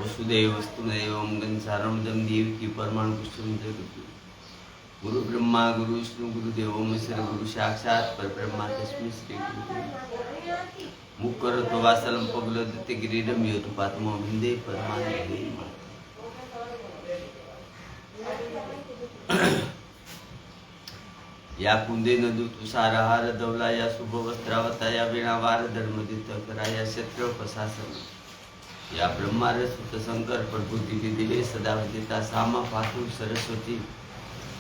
वसुदेवस्तुदेवं गंसारमदं देवकी परमाणुपुष्टं जगद्गुरु गुरु ब्रह्मा गुरु विष्णु गुरुदेवो महेश्वर गुरु साक्षात् परब्रह्मा तस्मै श्री गुरुदेव मुक्करोतो वासलं पगलदते गिरिडं योतुपात्मो वन्दे परमानन्दे या कुंदे नदू तुषारहार दवला या शुभ वस्त्रावता या वीणावार धर्मदित करा या शत्र प्रशासन या ब्रह्मार सुत शंकर प्रभुति दिवे सदा विदिता सामा पातु सरस्वती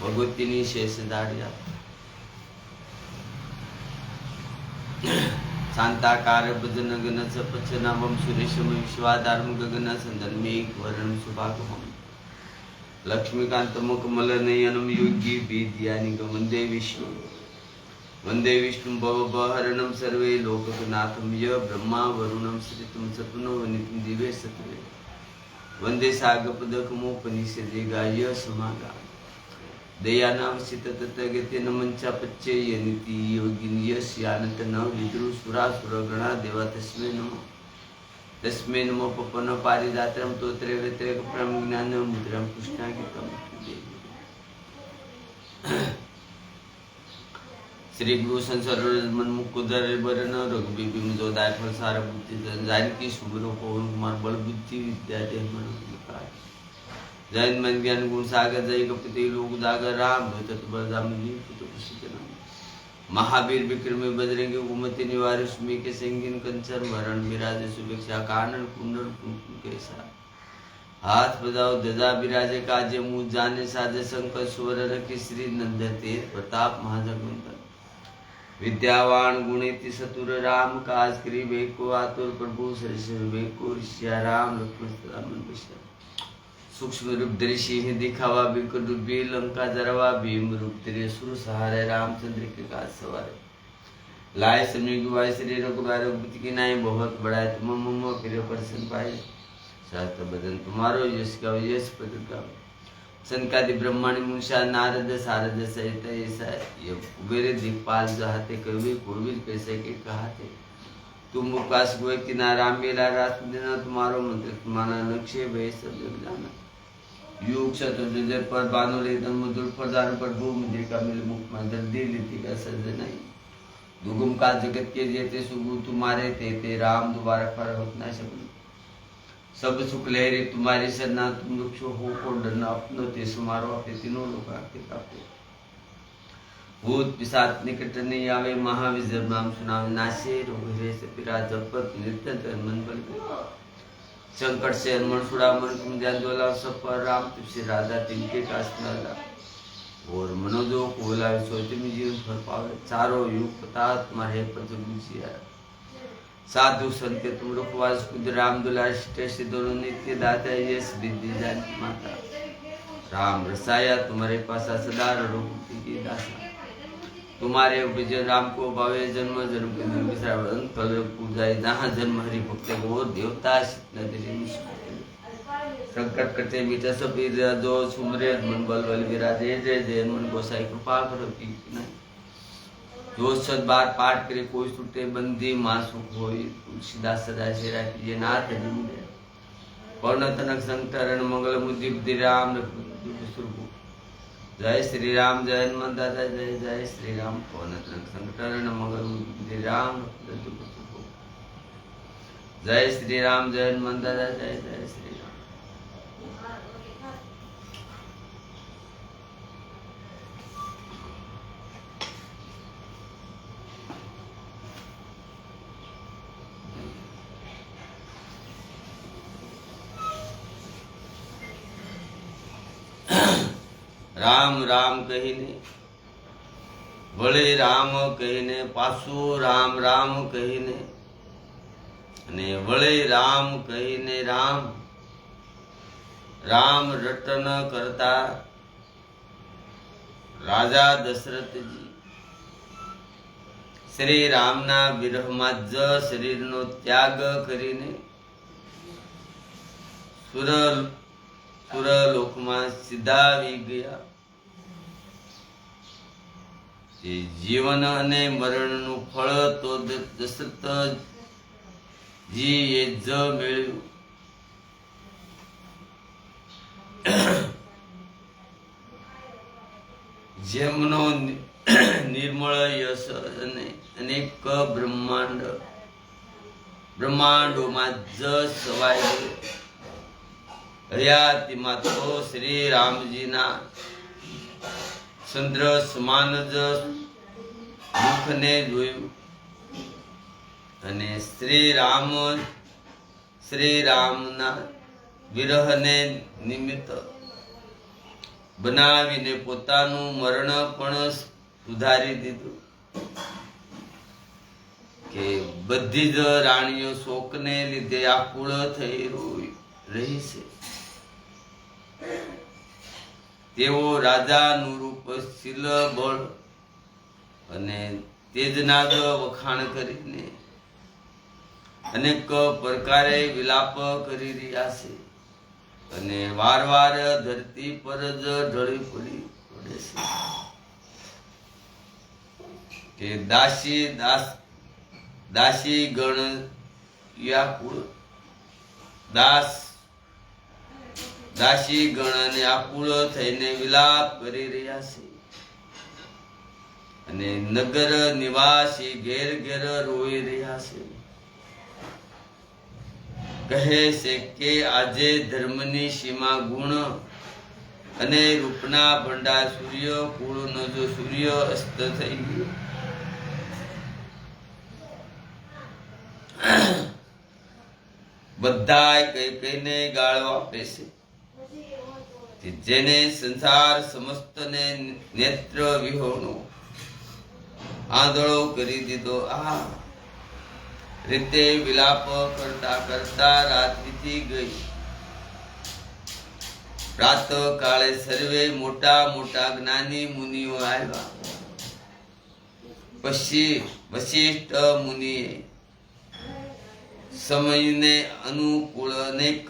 भगवतीनी शेष दाड़िया शांताकार भजन गण सपच नामम सुरेशम विश्वाधारम गगन संदन मेघ वरण सुभागम लक्ष्मीकांत मुखमल नयनम योगी विद्यानिक वंदे विष्णु भवहरणम सर्वे लोकनाथम य ब्रह्मा वरुणम श्रितम सतुनो वनितम दिवे सत्वे वंदे सागपदकमोपनिषदे गाय समागा दयानावसित ततगते नमंचा पच्चे यनिति योगिन यश यानत न विद्रु सुरासुर गणा देवा तस्मै नमो पपन पारिजात्रम तोत्रे वेत्रे परम ज्ञान मुद्रम कृष्णागीतम श्री गुरु संसर मन मुकुदर बरन रघुबीबिम जो दायफल सार बुद्धि जानकी सुगुरु पवन कुमार बल बुद्धि विद्या देह मन विकार जैन मन ज्ञान गुण सागर जय कपति लोक दागर राम दूत बल जामनी पुत्र कुशितन महावीर विक्रम बजरंगी उमति निवार सुमी के संगीन कंचर वरण विराजे सुभिक्षा कानन कुंडल कुंकुम केसा हाथ बजाओ ध्वजा विराजे काजे मुझ जाने साजे शंकर सुवर्ण केसरी नंदते प्रताप महाजगवंदन विद्यावान गुणिति सतुर राम काज करी बेको आतुर प्रभु सरस बेको ऋषिया राम लक्ष्मण सदा मन बसिया सूक्ष्म रूप दृश्य ही दिखावा बिकट रूप भी लंका जरवा भीम रूप तेरे सुर सहारे रामचंद्र के काज सवारे लाए समय गुवाए श्री रघुबर रघुपति की नाई बहुत बड़ा है तुम मम फिर प्रसन्न पाए शास्त्र बदन तुम्हारो यश का यश पद का संकादि ब्रह्मांड मुंशा नारद सारद सहित ऐसा ये कुबेर दिक्पाल जहाते कवि कुर्विल कैसे के कहाते तुम मुकाश हुए किनारा मेला रात देना तुम्हारो मंत्र तुम्हारा नक्शे भय सब जग जाना युग चतुर्दय पर बानुले तन मधुर प्रदान पर भूम देखा मिल मुख मंदिर दिल का सजनाई दुगुम का जगत के जेते सुगु तुम्हारे तेते राम दोबारा पर होतना सब सुख लहरे तुम्हारी सरना तुम वृक्ष हो को डरना अपनो ते समारो अपने तीनों लोग आके कापे भूत पिशाच निकट नहीं आवे महाविजय नाम सुनावे नाशे रोग हरे से पिरा जपत नित्य मन बल संकट से मन छुड़ा मन तुम ध्यान दोला सब पर राम तुझसे राधा तिनके का स्मरण और मनोजो को बोला सोचते में जीवन भर पावे चारों युग पता तुम्हारे पद गुजिया साधु संत तुम रुखवास खुद राम दुलार से दोनों नित्य दाता यश विद्धि जानकी माता राम रसाया तुम्हारे पास सदा रघुपति की दासा तुम्हारे विजय राम को भावे जन्म जन्म के निर्विचार फल पूजाए जहाँ जन्म हरि भक्त को देवता संकट करते मीठा सब जो सुमरे मन बल बल विराजे जय जय मन गोसाई कृपा करो की जो सद बार पाठ करे कोई छूटे बंदी मां सुख होई तुलसीदास सदा सेरा कीजिए नाथ जिंदे पौर्ण तनक संतरण मंगल मुद्दि बुद्धि राम जय श्री राम जय हनुमान दादा जय जय श्री राम पवन संकटहरण मंगल बुद्धि राम जय श्री राम जय हनुमान दादा जय जय श्री राम राम कहीने वळे राम कहीने पासो राम राम कहीने અને વળે રામ કહીને રામ રામ રટન કરતા રાજા દશરથજી શ્રી રામના વિરહમાં જ શરીરનો ત્યાગ કરીને સુરલોકમાં સિધાવી ગયા जीवन अने मरण नु फल तो दशरथ जी ये ज मेळ्યું જેમનો નિર્મળ યશ અને અનેક બ્રહ્માંડોમાં જ સવાય હયાતીમાં તો શ્રી રામજીના ચંદ્ર સમાન જ મુખને જોયું અને શ્રી રામના વિરહને નિમિત્ત બનાવીને પોતાનું મરણ પણ સુધારી દીધું કે બધી જ રાણીઓ શોકને લીધે આકુળ થઈ રહી છે. તેઓ રાજાનું રૂપ શીલ બળ અને તેજના જ વખાણ કરીને અનેક પ્રકારે વિલાપ કરી રહ્યા છે અને વારવાર ધરતી પર જ ઢળી પડે છે કે દાસી ગણ વ્યાકુળ દાસી ગણ આકુળ થઈને વિલાપ કરી રહ્યા છે અને નગર નિવાસી ઘેર ઘેર રોઈ રહ્યા છે. કહે છે કે આજે ધર્મની સીમા ગુણ અને રૂપના ભંડાર સૂર્ય કુળનો જો સૂર્ય અસ્ત થઈ ગયો. બધા કઈ કઈને ગાળો આપે છે કે જેને સંસાર સમસ્તને નેત્ર વિહોણો આંધળો કરી દીધો. આ રીતે વિલાપ કરતા કરતા રાત વીતી ગઈ. પ્રાત કાળે સર્વે મોટા મોટા જ્ઞાની મુનિઓ આવ્યા. પછી વશિષ્ઠ મુનિએ સમયને અનુકૂળ અનેક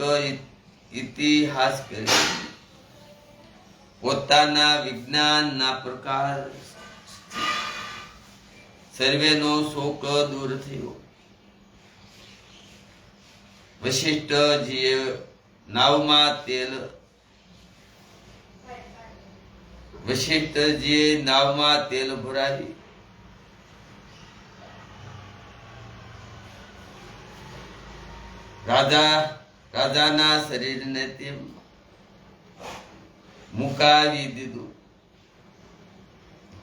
ઇતિહાસ કરી પોતાના વિજ્ઞાનના પ્રકાર સર્વેનો શોક દૂર થયો. વશિષ્ઠજીએ નાવમાં તેલ ભરાવી રાજાના શરીરને તેમ મુકાવી દીધું.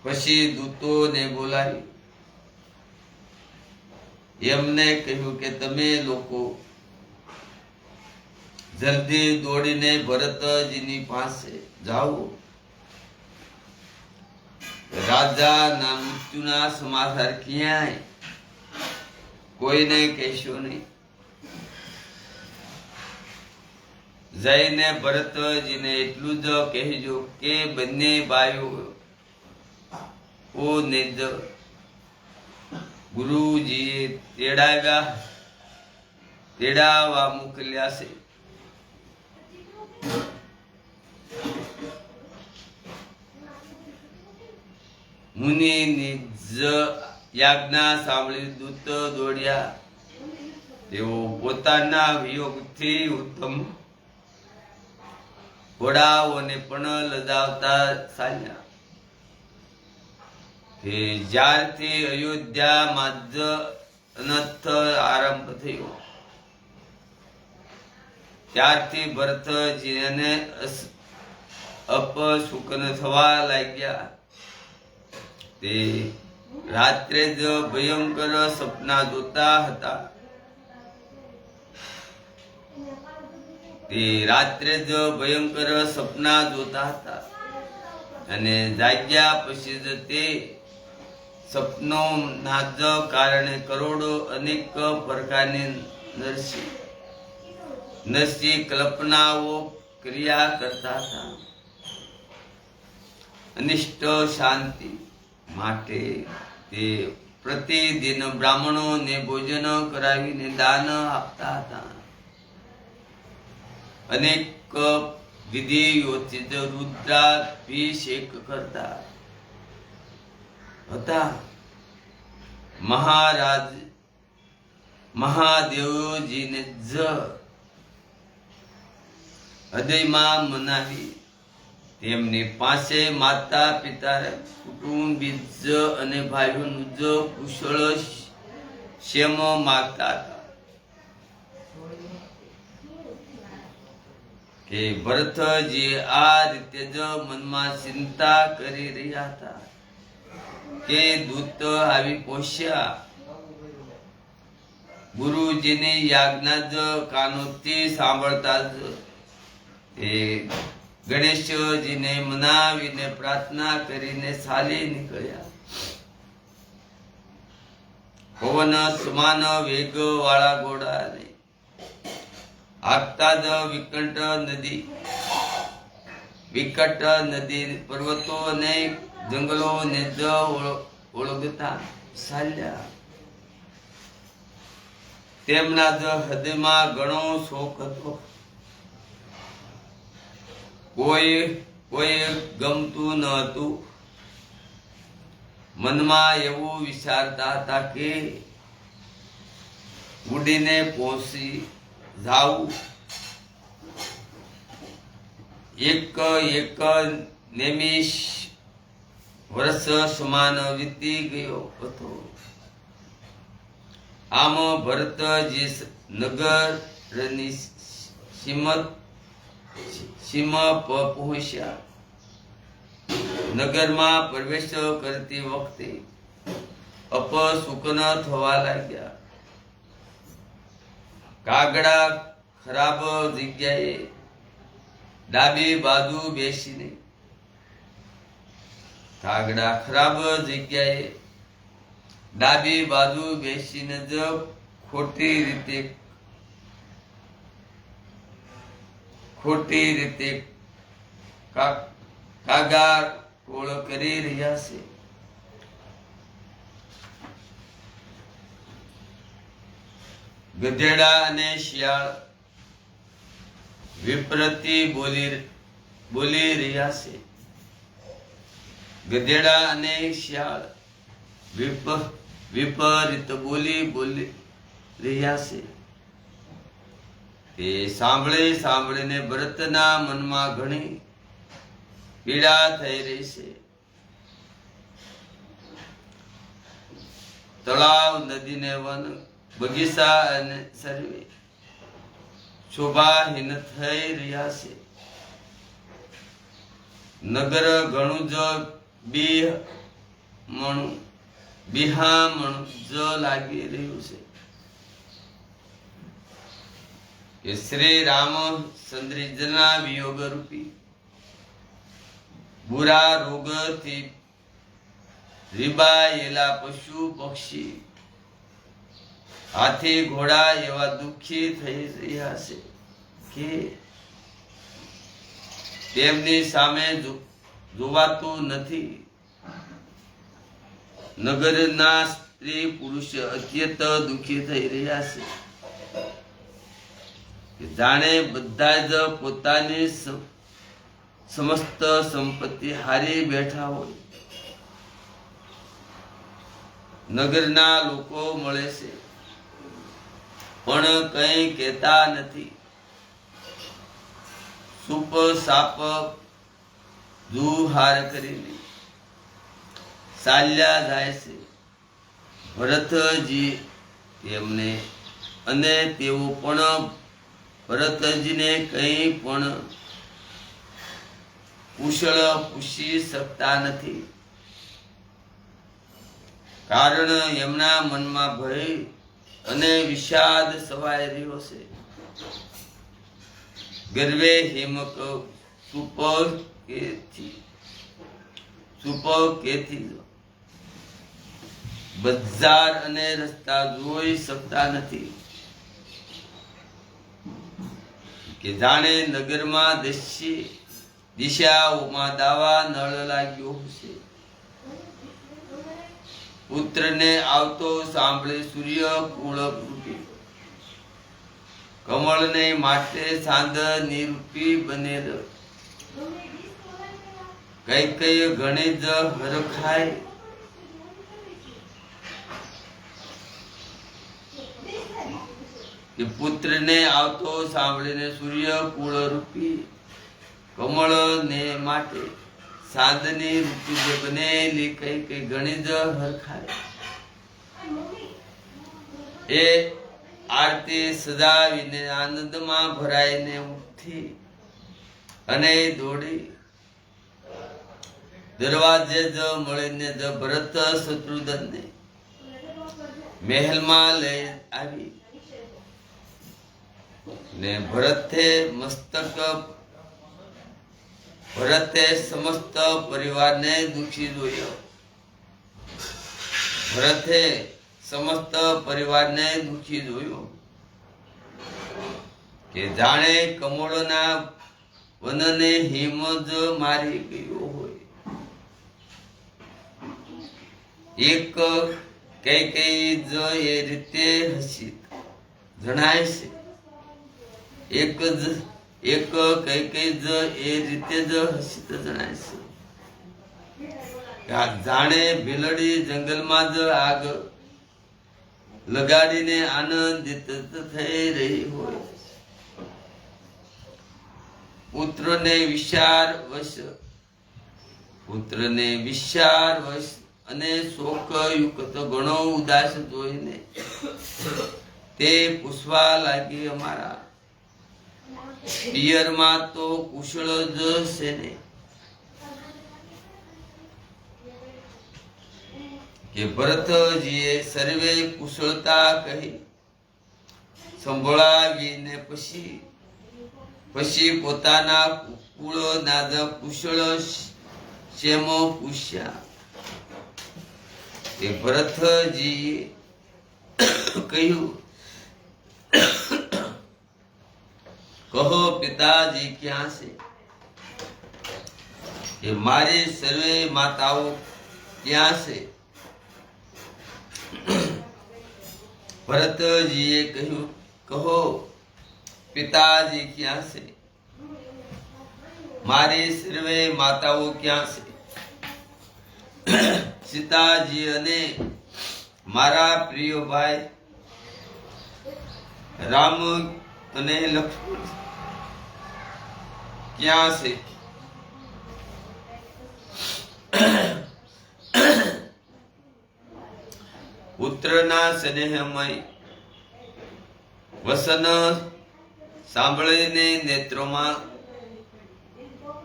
પછી દૂતોને બોલાવી એમને કહ્યું કે તમે લોકો જલ્દી દોડીને ભરતજીની પાસે જાઓ. રાજાના મૃત્યુના સમાચાર ક્યાંય કોઈને કહેશો નહીં. જઈને ભરતજીને એટલું જ કહેજો કે બંને ભાઈઓ ને જ ગુરુજીએ તેડાવા મોકલ્યા છે. મુનિની જ યાજ્ઞા સાંભળી દૂત દોડ્યા. તેઓ પોતાના વિયોગથી ઉત્તમ ઘોડાઓને પણ લજાવતા ચાલ્યા. કે જ્યારથી અયોધ્યામાં જ અનર્થ આરંભ થયો ત્યારથી ભરતજીને અપશુકન થવા લાગ્યા. તે રાત્રે જ ભયંકર સપના જોતા હતા. અને જાગ્યા પછી જ તે સપનોના જ કારણે કરોડો અનેક પ્રકારની નરસી કલ્પનાઓ ક્રિયા કરતા હતા. અનિષ્ટ શાંતિ માટે તે પ્રતિદિન બ્રાહ્મણોને ભોજન કરાવીને દાન આપતા હતા. અનેક વિધિઓથી રુદ્રાભિષેક કરતા હતા. મહાદેવજીને જ હૃદયમાં મનાવી તેમની પાસે માતા પિતા કુટુંબીજ અને ભાઈઓનું જ કુશળ ક્ષેમ માગતા હતા કે ભરતજી આ રીતે જ મનમાં ચિંતા કરી રહ્યા હતા કે દૂત આવી પહોંચ્યા. ગુરુજીની યાજ્ઞા જ કાનોથી સાંભળતા જ તે ગણેશજીને મનાવીને પ્રાર્થના કરીને ચાલી નીકળ્યા. પવન સમાન વેગ વાળા ઘોડાને આગતા જ વિકટ નદી પર્વતો અને જંગલોને જ ઓળગતા ચાલ્યા. તેમના જ હૃદયમાં ઘણો શોક હતો. કોઈ ગમતું ન હતું. મનમાં એવું વિચારતા હતા કે ઉડીને પહોંચી જાવું. એક નિમિષ વર્ષ સમાન વીતી ગયો હતો. આમ ભરતજી નગરની સીમા પર પહોંચ્યા. નગરમાં પ્રવેશ કરતી વખતે અપશુકન થવા લાગ્યા. કાગડા ખરાબ જગ્યાએ ડાબી બાજુ બેસીને ડાબી બાજુ બેસીને જ ખોટી રીતે કાગા ટોળ કરી રહ્યા છે. ગધેડા અને શિયાળ વિપરીત બોલી રહ્યા છે. ગધેડા અને શિયાળ વિપરીત બોલી રહ્યા છે. તે સાંભળીને ભરતના મનમાં ઘણી પીડા થઈ રહી છે. તળાવ, નદીને વન, બગીચા અને સર્વે શોભાહીન થઈ રહ્યા છે. નગર ઘણું જ બિહામણું જ લાગી રહ્યું છે કે શ્રી રામચંદ્રજીના વિયોગ રૂપી બુરા રોગથી રીબાયેલા પશુ પક્ષી હાથી ઘોડા એવા દુઃખી થઈ રહ્યા છે કે તેમની સામે જોવાતું નથી. નગરના સ્ત્રી પુરુષ અત્યંત દુઃખી થઈ રહ્યા છે. જાણે બધા જ પોતાની સમસ્ત સંપત્તિ હારી બેઠા હોય. નગરના લોકો મળે છે પણ કંઈ કહેતા નથી. સુપ સાપ જુહાર કરીને ચાલ્યા જાય છે. ભરતજી તેમને અને તેઓ પણ ભરતજીને કંઈ પણ કુશળ પૂછી શકતા નથી. કારણ એમના મનમાં ભય અને વિષાદ સવાઈ રહ્યો છે. ગર્વે હિમક સુપ કેથી બજાર અને રસ્તા જોઈ શકતા નથી કે જાણે નગરમાં દિશાઓમાં દાવા નળ લાગ્યો હશે. પુત્રને આવતો સાંભળે સૂર્ય કુળ રૂપી કમળને માટે ચાંદની રૂપી બનેલ કઈ ઘણી જ હરખાય. પુત્રને આવતો સાંભળીને સૂર્ય કુળ રૂપી કમળ ને માટે સાંદની ઋતુ જે બનેલી કઈ કઈ ઘણી જ હરખાય એ આરતી સજાવીને આનંદમાં ભરાઈને ઉઠી અને દોડી દરવાજે જ મળીને જ ભરત શત્રુઘ્નને મહેલમાં લઈ આવી ને ભરતે સમસ્ત પરિવારને દુખી જોયો. ભરતે સમસ્ત પરિવારને દુખી જોયો કે જાણે કમળના વનને હિમ જ મારી ગયો હોય. એક કઈ જ એ રીતે હસી જણાય છે. એક કઈ જ એ રીતે જ હસીત જણાય છે. જાણે ભીલડી જંગલમાં જ આગ લગાડીને આનંદિત થઈ રહી હોય. પુત્રને વિચાર વશ અને શોકયુક્ત ઘણો ઉદાસ જોઈને તે પૂછવા લાગી, અમારા પિયરમાં તો કુશળ જ છે ને? કે ભરતજીએ સર્વે કુશળતા કહી સંભળાવીને પછી પોતાના કુળના જ કુશળ શેમો પૂછ્યા. કે ભરતજીએ કહ્યું, કહો પિતાજી ક્યાં છે? કે મારી સર્વે માતાઓ ક્યાં છે? ભરતજીએ કહ્યું, કહો પિતાજી ક્યાં છે? મારી સર્વે માતાઓ ક્યાં છે? સીતાજી અને મારા પ્રિય ભાઈ રામ અને લક્ષ્મણ ક્યાં છે? પુત્રના સ્નેહમય વસન સાંભળીને નેત્રોમાં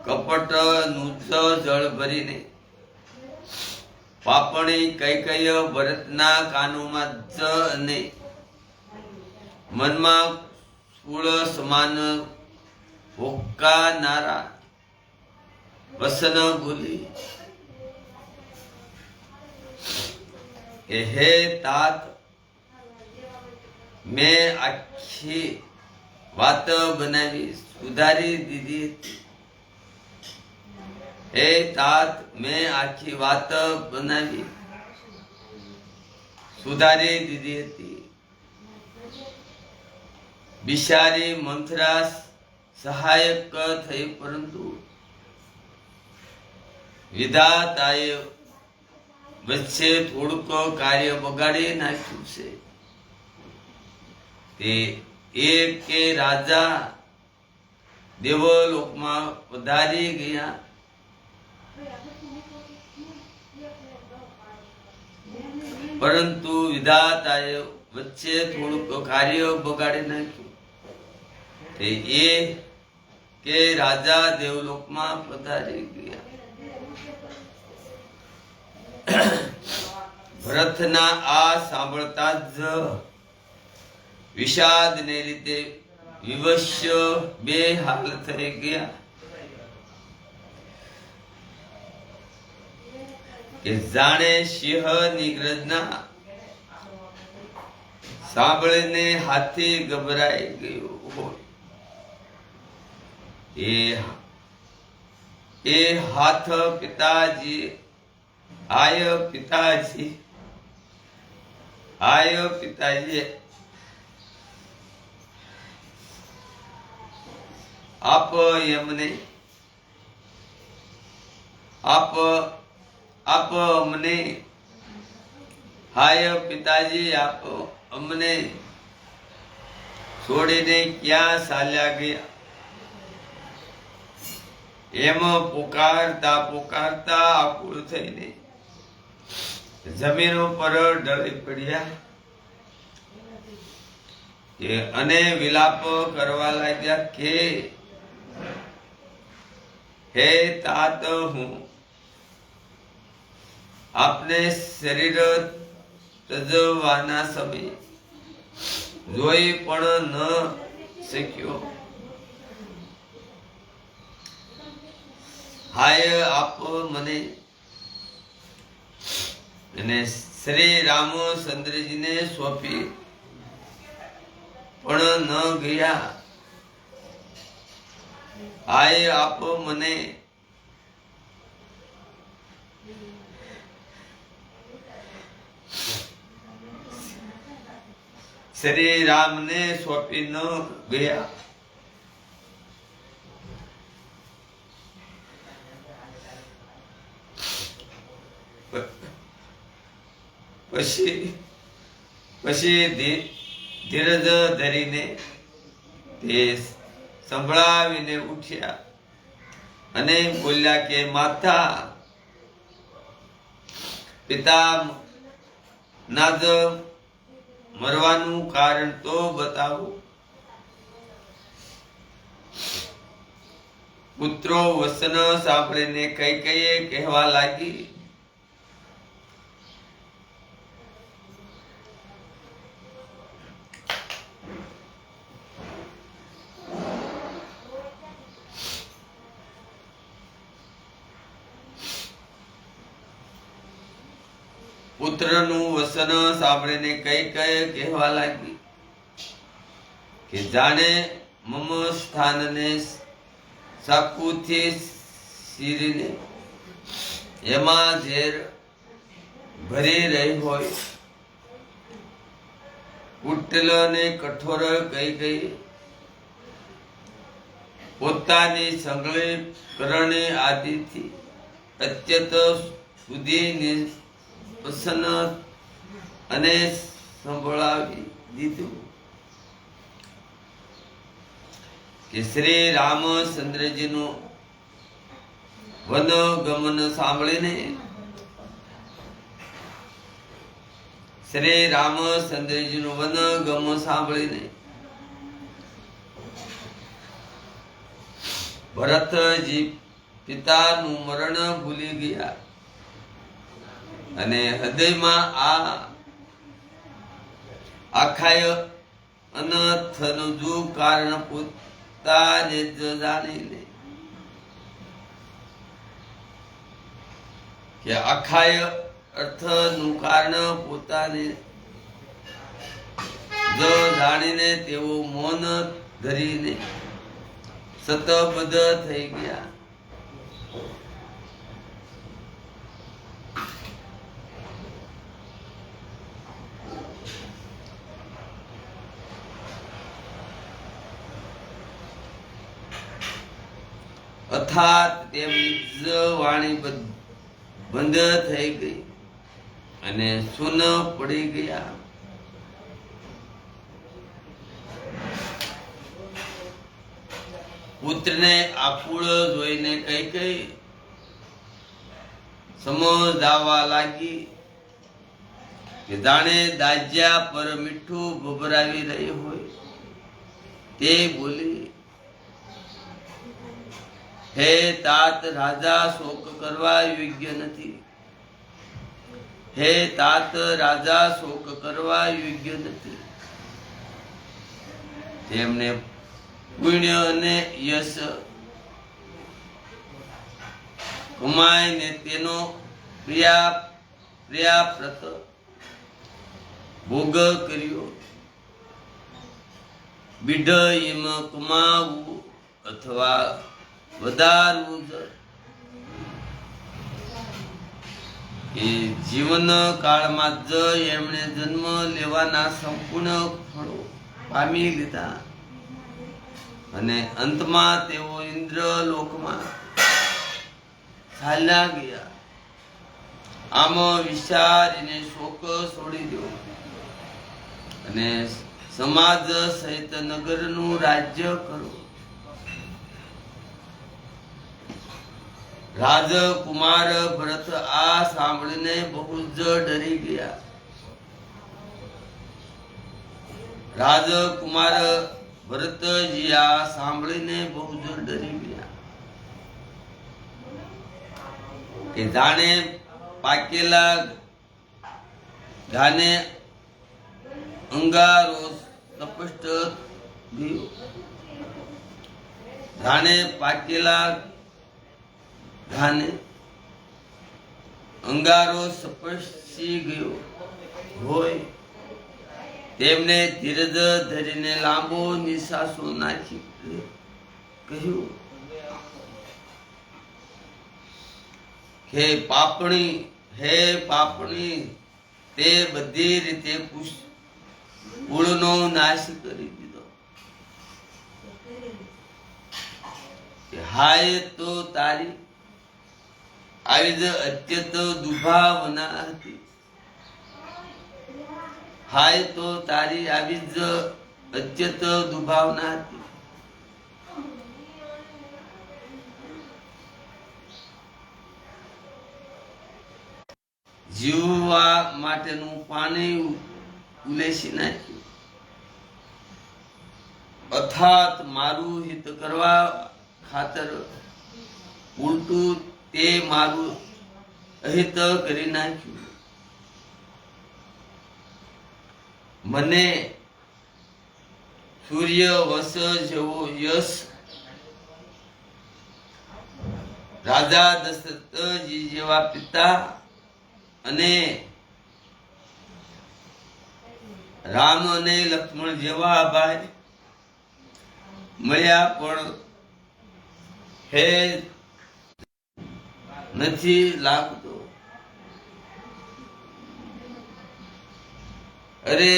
કપટ નું જળ ભરીને પાપણી કૈકેય ભરતના કાનોમાં જ અને મનમાં કુળ સમાન હોકાનારા વસન બોલી કે હે તાત, મેં આખી વાત બનાવી સુધારી દીધી હતી. હે તાત, મેં આખી વાત બનાવી સુધારી દીધી હતી. બિચારી મંથરા સહાયક થઈ, પરંતુ વિધાતાએ વચ્ચે થોડુંક કાર્ય બગાડી નાખ્યું છે. તે કે રાજા દેવલોકમાં પધારી ગયા, પરંતુ વિધાતાએ વચ્ચે થોડુંક કાર્ય બગાડી નાખ્યું. તે કે રાજા દેવલોકમાં પધારી ગયા. ભરતના આ સાંભળતા જ વિષાદને લીધે વિવશ બે હાલ થઈ ગયા. કે જાણે સિંહની ગર્જના સાંભળીને હાથી ગભરાઈ ગયો હોય. એ હાથ પિતાજી આય પિતાજી આપ અમને હાય પિતાજી આપ અમને છોડીને ક્યાં ચાલ્યા ગયા? એમ પોકારતા પોકારતા આકુળ થઈને જમીન ઉપર ઢળી પડ્યા અને વિલાપ કરવા લાગ્યા કે હે તાત, હું આપને શરીર તજવાના સમય જોઈ પણ ન શક્યો. હાય આપ મને. અને શ્રી રામચંદ્રજીને સોંપી પણ ન ગયા. હાય આપ મને. શ્રી રામને સોંપી ન ગયા. પછી ધીરજ ધરીને તે સંભળાવીને ઉઠ્યા અને બોલ્યા કે માતા, પિતા ના જ મરવાનું કારણ તો બતાવો. પુત્રો વસન સાંભળીને કૈકેયી કહેવા લાગી, પુત્રનું વસન સાંભળીને કૈકેયી કહેવા લાગી કે જાણે મમ સ્થાનને ચાકુથી ચીરીને એમાં ઝેર ભરી રહી હોય. કુટિલ અને કઠોર કૈકેયી પોતાની સંગળી કરણી આદિથી અત્યંત સુધી પ્રસન્ન અને સંભળાવી દીધું કે શ્રી રામચંદ્રજીનું વનગમન સાંભળીને શ્રી રામચંદ્રજીનું વનગમન સાંભળીને ભરતજી પિતાનું મરણ ભૂલી ગયા અને હૃદયમાં આ આખાય અનર્થનું જો કારણ પોતાને જ જાણીને કે આખાય અર્થનું કારણ પોતાને જ જાણીને તેઓ મૌન ધરીને સતબદ્ધ થઈ ગયા. અર્થાત તેમની વાણી બંધ થઈ ગઈ અને સુન પડી ગયા. પુત્રને આકુળ જોઈને કૈકેયી સમજાવવા લાગી કે જાણે દાજ્યા પર મીઠું ભભરાવી રહી હોય. તે બોલી, હે તાત, રાજા શોક કરવા યોગ્ય નથી. હે તાત, રાજા શોક કરવા યોગ્ય નથી. તેમને પુણ્ય અને યશ કમાઈને તેનો પ્રિયાપ્રત ભોગ કર્યો. બીઢ એમ કમાવું અથવા વધારવું એ જીવન કાળમાં જ એમણે જન્મ લેવાના સંપૂર્ણ ફળો પામી લીધા અને અંતમાં તેઓ ઇન્દ્રલોકમાં ચાલ્યા ગયા. આમ વિચારીને શોક છોડી દો અને સમાજ સહિત નગરનું રાજ્ય કરો. રાજકુમાર ભરત આ સાંભળીને બહુ જ ડરી ગયા. રાજકુમાર ભરતજી આ સાંભળીને બહુ જ ડરી ગયા કે જાણે પાકેલા ઘાને અંગારો સ્પષ્ટ ગયો. જાણે પાકેલા ઘાને અંગારો સ્પર્શી ગયો હોય તેમને ધીરજ ધરીને લાંબો નિશ્વાસો નાખી કહ્યું, હે પાપણી, તે બધી રીતે કુળનો નાશ કરી દીધો. હાય તો તારી આવી જ અત્યંત દુભાવના હતી. હાય તો તારી આવી જ અત્યંત દુભાવના હતી. જીવવા માટેનું પાણી ઉલેસી નાખ્યું. અર્થાત મારું હિત કરવા ખાતર ઉલટું તે મારું અહિત કરી નાખ્યું. મને સૂર્ય વસ જેવો યશ રાજા દશરથજી જેવા પિતા અને રામ અને લક્ષ્મણ જેવા ભાઈ મળ્યા પણ હે નથી લાગતો. અરે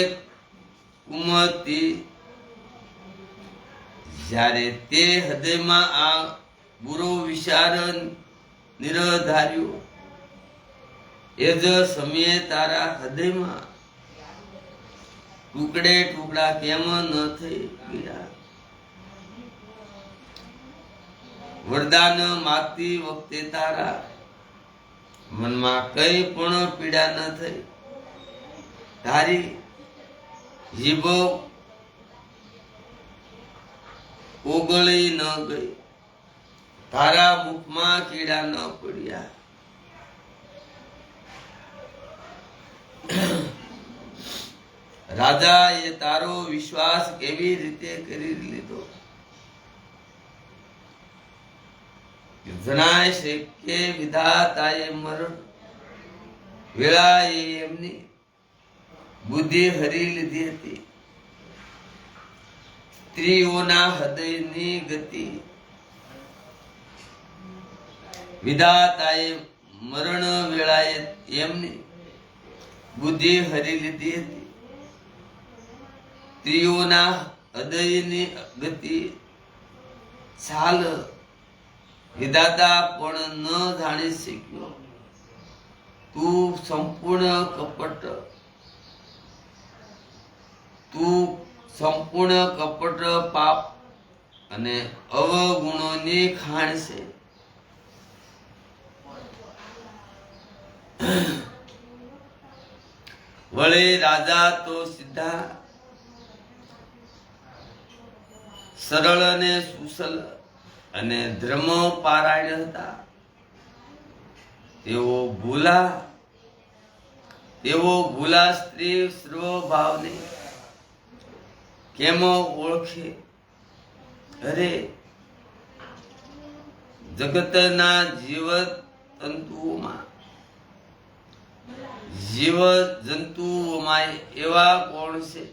કુમતી, જ્યારે તે હૃદયમાં આ બુરો વિચાર નિરધાર્યો એ જ સમયે તારા હૃદયમાં ટુકડે ટુકડા કેમ ન થઈ ગયા? વરદાન માગતી વખતે તારા મનમાં કઈ પણ પીડા ન થઈ. તારી જીભ ઓગળી ન ગઈ. તારા મુખમાં કીડા ન પડ્યા. રાજા એ તારો વિશ્વાસ કેવી રીતે કરી લીધો? જણાય છે કે વિધાતાએ મરણ વેળાએ એમની બુદ્ધિ હરી લીધી હતી. સ્ત્રીઓના હૃદયની ગતિ વિધાતાએ મરણ વેળાએ એમની બુદ્ધિ હરી લીધી હતી. સ્ત્રીઓના હૃદયની ગતિ ચાલ વિધાતા પણ ન જાણી શક્યો. તું સંપૂર્ણ કપટ પાપ અને અવગુણોની ખાણ છે. વળે રાજા તો સીધા સરળ અને સુશલ અને ધર્મ પારાયણ હતા. તેઓ ભૂલા સ્ત્રી સ્વભાવને કેમ ઓળખે? અરે જગતના જીવ જંતુઓમાં એવા કોણ છે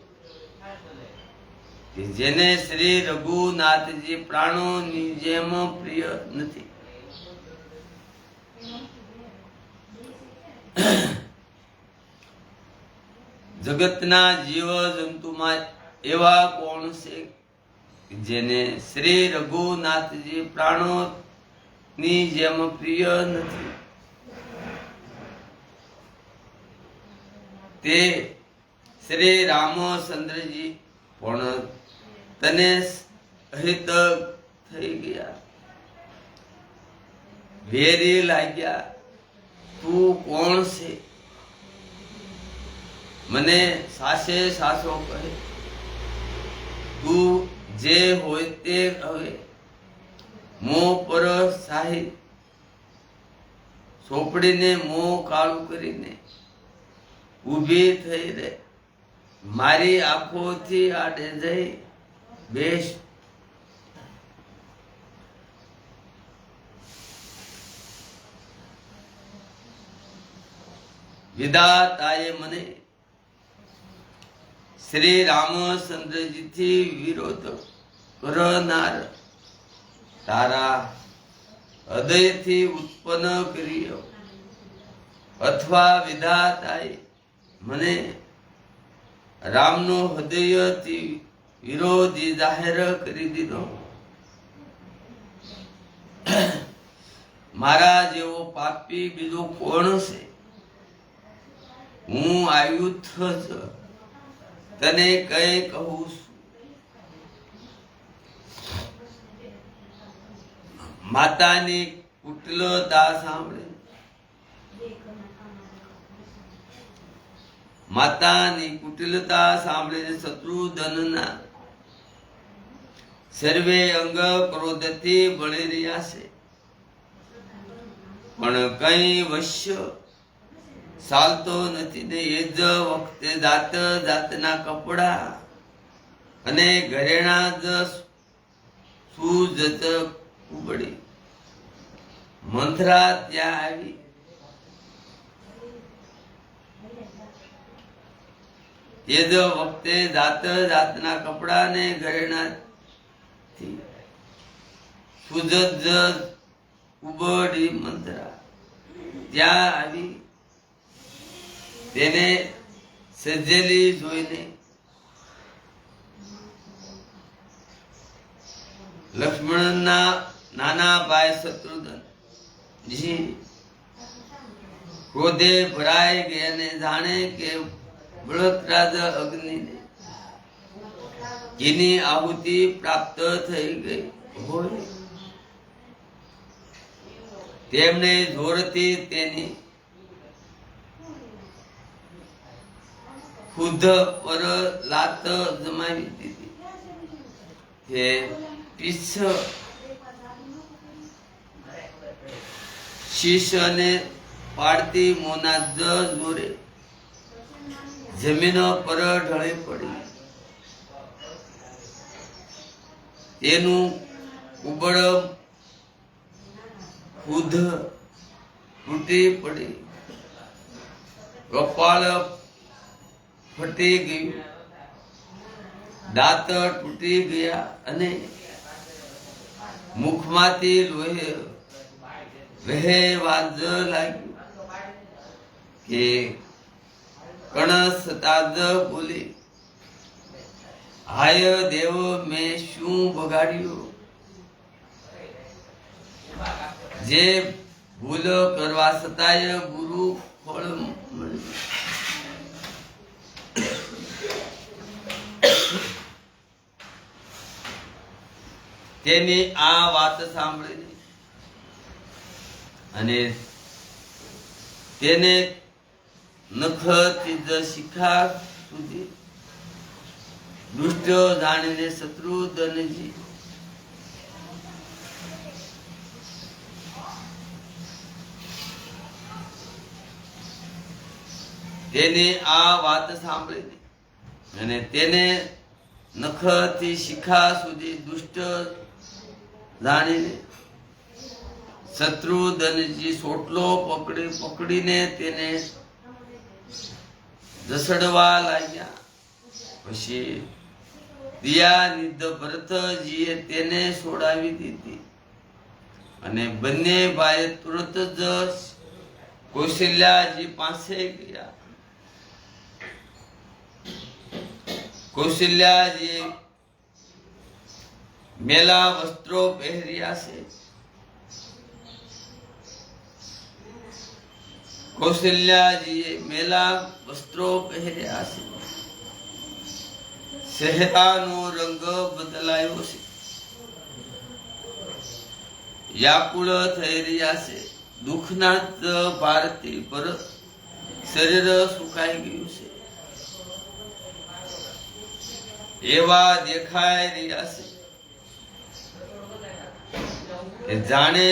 કે જેને શ્રી રઘુનાથજી પ્રાણોની જેમ પ્રિય નથી? જગતના જીવ જંતુમાં એવા કોણ છે જેને શ્રી રઘુનાથજી પ્રાણોની જેમ પ્રિય નથી? તે શ્રી રામચંદ્રજી પણ તને અહિત થઈ ગયા. વેરી લાગ્યા, તું કોણ છે? મને સાસે સાસો કહે, તું જે હોય તે હવે મોં પર શાહી સોપડીને મોં કાળું કરીને ઊભી થઈ રે, મારી આંખોથી આડે જઈ બેસ. વિધાતાએ મને શ્રી રામચંદ્રજીથી વિરોધ કરનાર તારા હૃદયથી ઉત્પન્ન કર્યો, અથવા વિધાતાએ મને રામનો હૃદયથી વિરોધી જાહેર કરી દીધો. મારા જેવો પાપી બીજો કોણ છે? હું આયુધ જ તને કઈ કહું છું. માતાની કુટિલતા સાંભળે, માતાની કુટિલતા સાંભળીને શત્રુધનના સર્વે અંગ ક્રોધથી બળી રહ્યા છે, પણ કઈ વશ્ય ચાલતો નથી ને એ જ વખતે જાત જાતના કપડા અને ઘરેણા જ સુજત ઉબડી. મંથરા ત્યાં આવી, એ જ વખતે જાત જાતના કપડા ને ઘરેણા સુજત ઉબડી. મંથરા ત્યાં આવી, તેને સજેલી જોઈને લક્ષ્મણના નાના ભાઈ શત્રુઘ્નજી ક્રોધે ભરાઈ ગયા ને જાણે કે બળતરાજ અગ્નિને ઘીની આહુતિ પ્રાપ્ત થઈ ગઈ હોય, તેમને જોરથી તેની ખુદ પર લાત જમાવી દીધી. હે પીછ શીશ અને પાડતી મોના જોરે જમીન પર ઢળી પડી. તેનું ઉબળ ખુદ તૂટી પડી, કપાળ ફટી ગયું, દાંત તૂટી ગયા અને મુખમાંથી લોહી વહેવા લાગ્યું કે કણસતા જ બોલી, હાય દેવ, મેં શું બગાડ્યું? જે ભૂલ કરવા છતાંય ગુરુ ફળ મળ્યું. તેની આ વાત સાંભળીને અને તેને નખથી જ શિખા સુધી દુષ્ટ જાણીને શત્રુઘ્નજી તેની આ વાત સાંભળીને અને તેને નખથી શિખા સુધી દુષ્ટ જાણીને શત્રુઘ્નજી સોટલો પકડીને તેને જસડવા લાગ્યા. પછી દિયાનિધ ભરતજીએ તેને છોડાવી દીધી અને બંને ભાઈ તુરત જ કૌશલ્યાજી પાસે ગયા. કૌશલ્યાજી મેલા વસ્ત્રો પહેર્યા છે. કૌશલ્યાજીએ મેલા વસ્ત્રો પહેર્યા છે. ચહેરાનો રંગ બદલાયો છે. વ્યાકુળ થઈ રહ્યા છે. દુઃખના જ ભારથી પર શરીર સુકાઈ ગયું છે. એવા દેખાઈ રહ્યા છે કે જાણે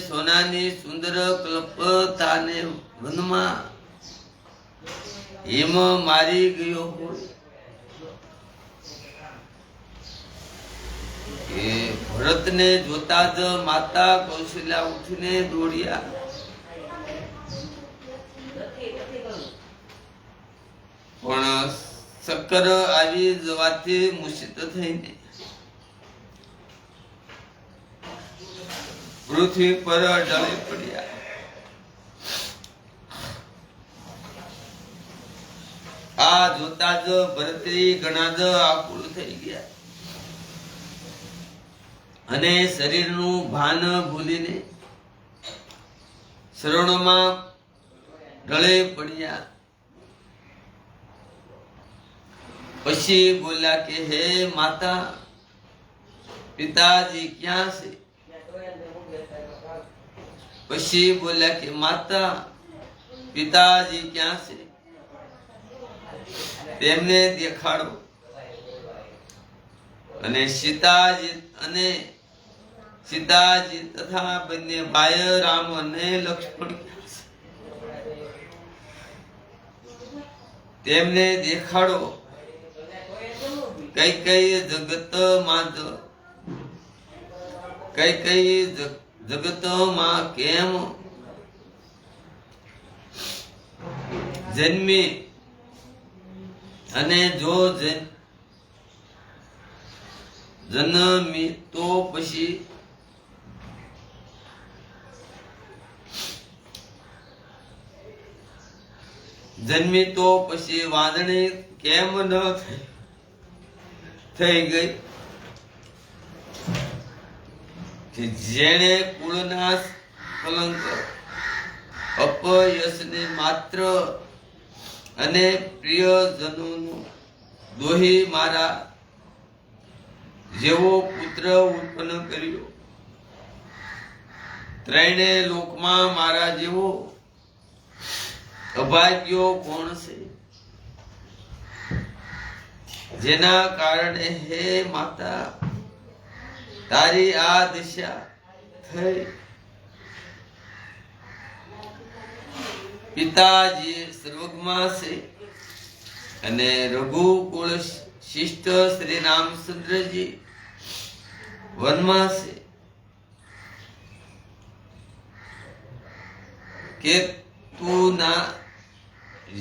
સોનાની સુંદર કલ્પતાને વનમાં હિમ મારી ગયો હોય. એ ભરતને જોતા જ માતા કૌશલ્યા ઉઠીને દોડ્યા. પણ ચક્કર આવી જવાથી મૂર્છિત થઈને પૃથ્વી પર ઢળી પડ્યા. આ જોતા જ ભરતરી ઘણા જ આકુળ થઈ ગયા અને શરીરનું ભાન ભૂલીને શરણોમાં ઢળી પડ્યા. પછી બોલ્યા કે હે માતા, પિતાજી ક્યાં છે? પછી બોલ્યા કે માતા, પિતાજી ક્યાં છે? તેમને દેખાડો. અને સીતાજી તથા બંને ભાઈ રામ અને લક્ષ્મણ તેમને દેખાડો. કઈ જગતમાં કેમ જન્મી અને જો જન્મી તો પછી વાંદણી કેમ ન થઈ ગઈ? કે જેણે કુળના કલંક અપયશને માત્ર અને પ્રિયજનોનું દોહી મારા જેવો પુત્ર ઉત્પન્ન કર્યો. ત્રણે લોકમાં મારા જેવો અભાગ્યો કોણ છે? જેના કારણે હે માતા તારી આ દશા થઈ. પિતાજી સર્વગમાં છે અને રઘુકુળ શિષ્ટ શ્રી રામચંદ્રજી વનમાં છે. કે તું ના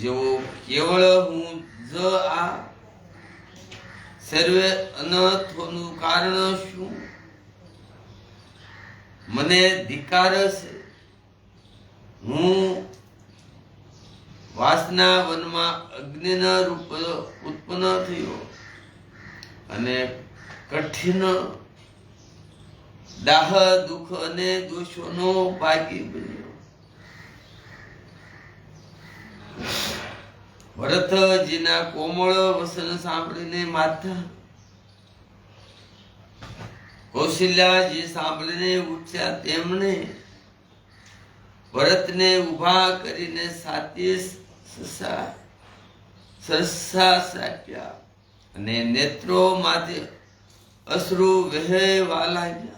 જેવો કેવળ હું જ આ સર્વે અનર્થોનું કારણ શું? મને ધિક્કાર છે. હું વાસના વનમાં અગ્નિના રૂપ ઉત્પન્ન થયો અને કઠિન દાહ દુઃખ અને દોષોનો ભાગી બન્યો. ભરતજીના કોમળ વસન સાંભળીને માતા કૌશલ્યાજી સાંભળીને ઉઠ્યા. તેમણે ભરતને ઉભા કરીને સાતી સરસા સાપ્યા અને નેત્રોમાંથી અશ્રુ વહેવા લાગ્યા.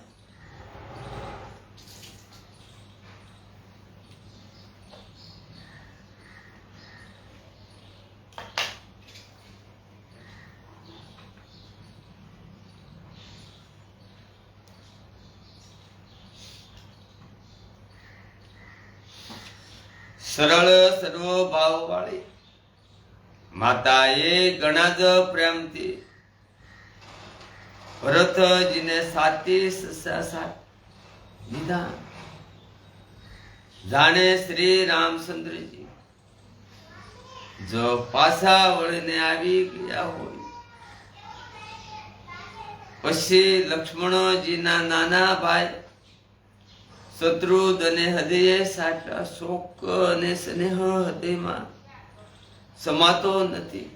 સરળ સર્વ ભાવ વાળી માતાએ ઘણા જ પ્રેમથી ભરતજીને સાતી સસા લીધા. જાણે શ્રી રામચંદ્રજી જો પાછા વળીને આવી ગયા હોય. પછી લક્ષ્મણજીના નાના ભાઈ શત્રુઘ્ને હૃદયે સાચા શોક અને સ્નેહ હૃદયમાં સમાતો નથી.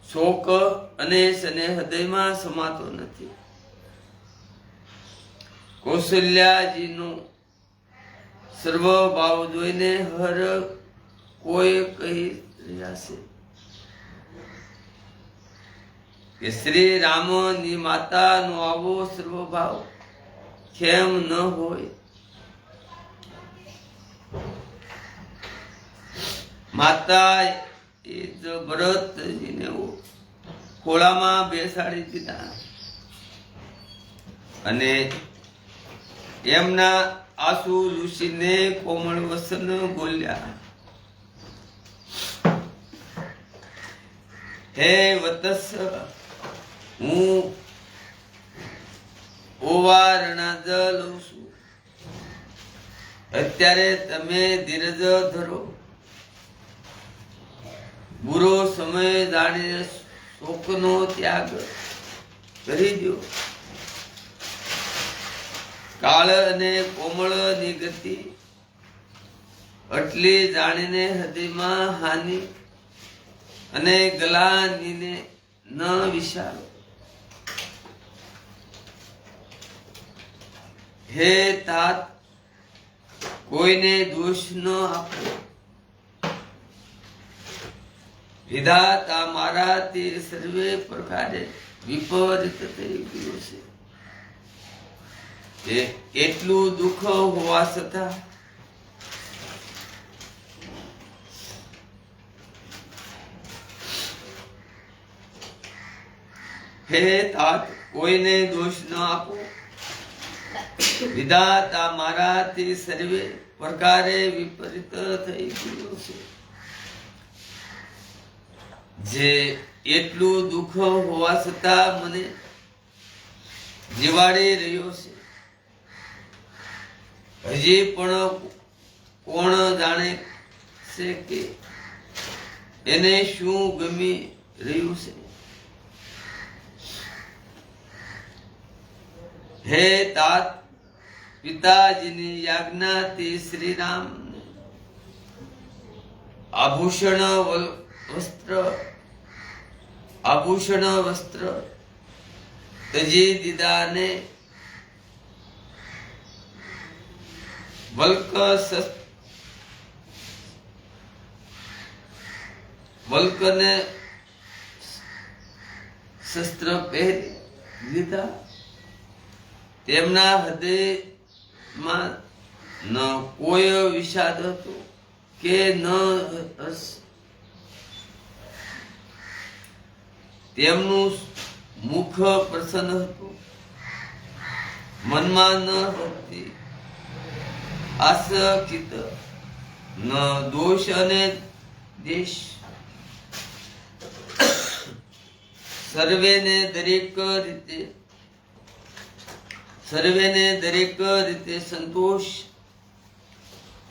શોક અને સ્નેહ હૃદયમાં સમાતો નથી. કૌશલ્યાજીનો સર્વ ભાવ જોઈને હર કોઈ કહી રહ્યા છે કે શ્રી રામની માતાનો આવો સર્વ ભાવ કેમ ન હોય. માતા એ જ ભરતજીને ખોળામાં બેસાડી દીધા અને એમના આંસુ લૂસીને કોમળ વસન બોલ્યા, હે વત્સ, હું ઓવારણા જ લઉં છું. અત્યારે તમે ધીરજ ધરો. બુરો સમય જાણીને શોકનો ત્યાગ કરી દો. કાળ અને કોમળની ગતિ આટલી જાણીને હૃદયમાં હાનિ અને ગલાનીને ન વિચારો. હે તાત, કોઈને દોષ ન આપો. વિધાતા મારાથી સર્વે પ્રકારે વિપરીત થઈ ગયું છે. એટલું દુઃખ હોવા છતાં હે તાત, કોઈને દોષ ન આપો. વિધાતા મારાથી સર્વે પ્રકારે વિપરીત થઈ ગયું છે. જે એટલું દુઃખ હોવા છતાં મને જીવાડી રહ્યો છે. હજી પણ કોણ જાણે છે કે એને શું ગમી રહ્યું છે. હે તાત, પિતાજીની યાજ્ઞાથી શ્રી રામ આભૂષણ વસ્ત્ર તજી દીધા ને વલ્કને શસ્ત્ર પહેરી લીધા. તેમના હૃદયમાં ન કોઈ વિષાદ હતો કે ન હર્ષ. તેમનું મુખ પ્રસન્ન હતું. મનમાં ન હતી આસક્ત, ન દોષ અને દેશ. સર્વેને દરેક રીતે સંતોષ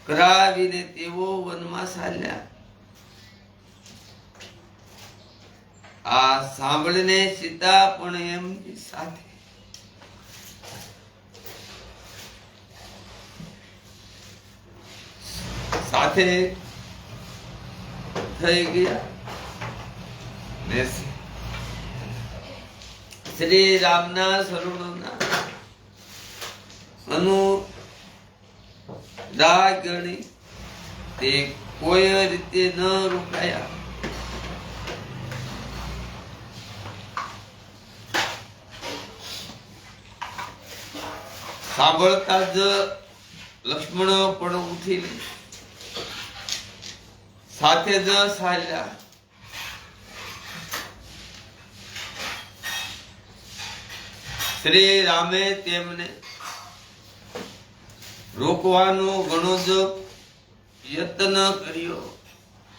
કરાવીને તેઓ વનમાં ચાલ્યા. આ સાંભળીને સીતા પણ એમની સાથે થઈ ગયા. શ્રી રામના શરણોના અનુરાગણી તે કોઈ રીતે ન રોકાયા. સાંભળતા જ લક્ષ્મણ પણ ઉઠી સાથે જ ચાલ્યા. શ્રી રામે તેમને રોકવાનો ઘણો જ યત્ન કર્યો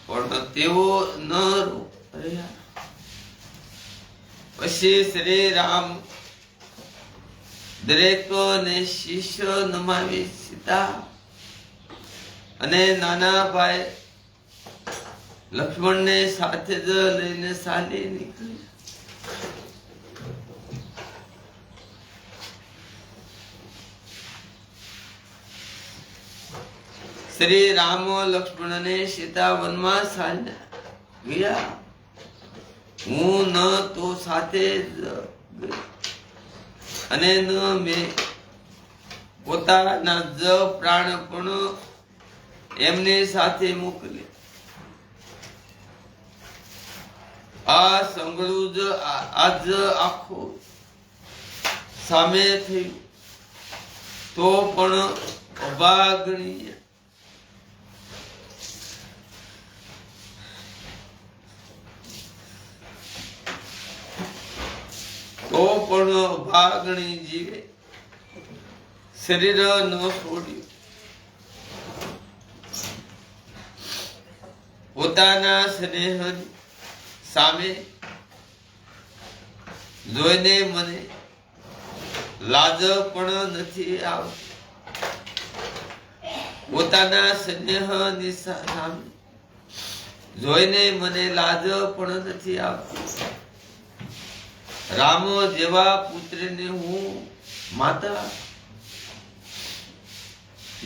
પણ તેઓ ન રહ્યા. પછી શ્રી રામ દરેક ને શીશ નમાવી સીતા અને નાના ભાઈ લક્ષ્મણ ને સાથે જ લઈને ચાલી નીકળી. શ્રી રામ લક્ષ્મણ ને સીતા વનમાં ચાલ્યા ગયા. હું ન તો સાથે જ અને ન મેં પોતાના જ પ્રાણ પણ એમને સાથે મોકલે. આ સંગળું જ આજ આખો સામે થયું તો પણ અભાગણીય. તો પણ અભાગણી જીવે શરીર ન છોડ્યું. પોતાના સ્નેહ સામે જોઈને મને લાજ પણ નથી આવતી. પોતાના સ્નેહની સામે જોઈને મને લાજ પણ નથી આવતી. રામ જેવા પુત્રને હું માતા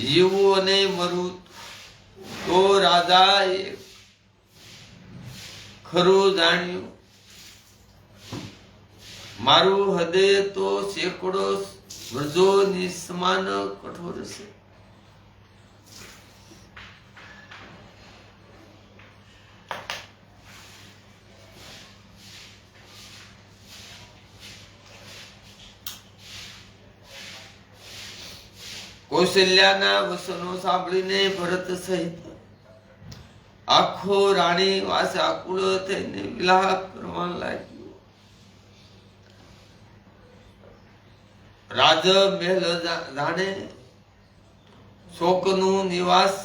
જીવું અને મરું તો રાજાએ ખરું જાણ્યું. મારું હૃદય તો સેંકડો વ્રજોની સમાન કઠોર છે. કૌશલ્યાના વસનો સાંભળીને ભરત સહિત આખો રાણી વાસ આકુળ થઈને વિલાપ કરવા લાગ્યો. રાજ મહેલ જાણે શોકનું નિવાસ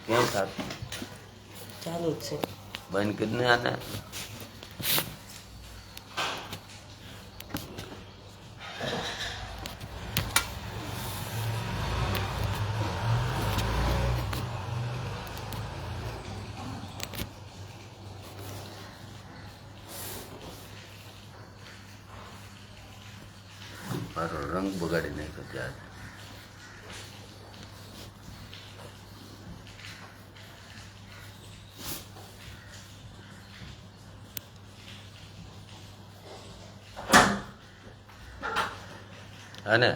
કેમ થતું? ચાલુ જ છે. બંધ કરીને આને મારો રંગ બગાડી નાખ્યો ત્યારે. અને